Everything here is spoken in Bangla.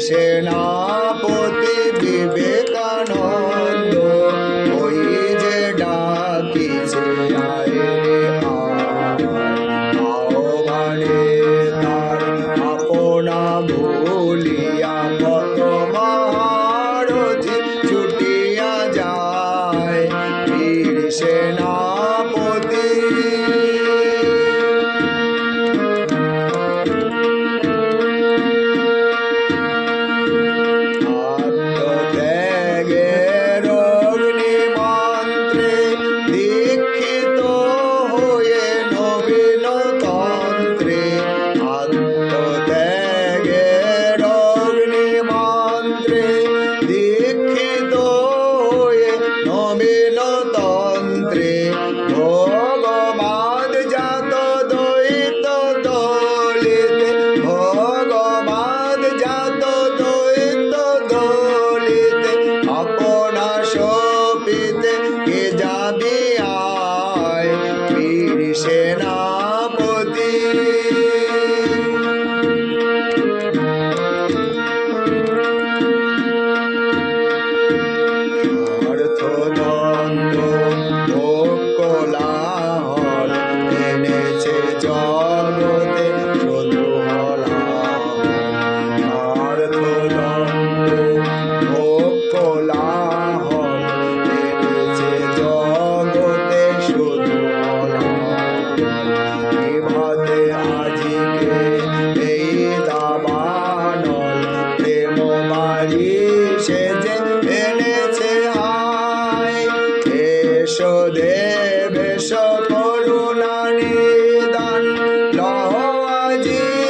সেনাপতি বিবেকানন্দ ওই যে ডাকিছে আয় রে আহ্বানে তার আপনা ভুলিয়া কত মহারথী ছুটিয়া যায় বীর সেনাপতি সেনাপতি অর্থদণ্ড কোলাহল এনেছে জগতে শুধু অর্থদণ্ড কোলাহল এনেছে জগতে শুধু নিভাতে আজিকে এই দাবানল প্রেম বাড়ি সেজে এনেছে হায় এসো দেব এসো করুণা নিদান লহ আজি